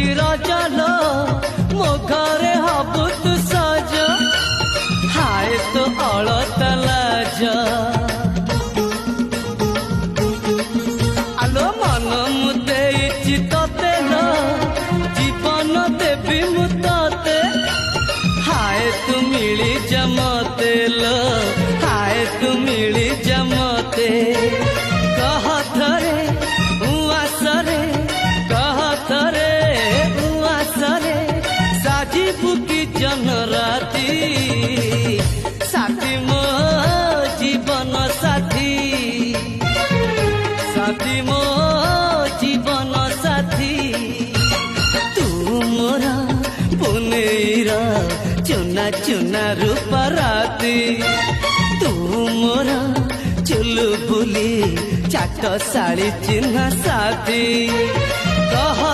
चलो मो घरे हबु तू सज हाय तो अलत लाज आलो मन मु देइछि तते न जीवन देवी मु तते हाय तू मिली जमते लो हाय तू मिली जमते कह थरे उआसरे कह थरे बुकी जन राती साथी मो जीवन साथी साथी मो जीवन साथी तू मोरा बुनेरा चुना चुना रूप राती तू मोरा चुलु बुली चाट साड़ी चिन्ह साथी कह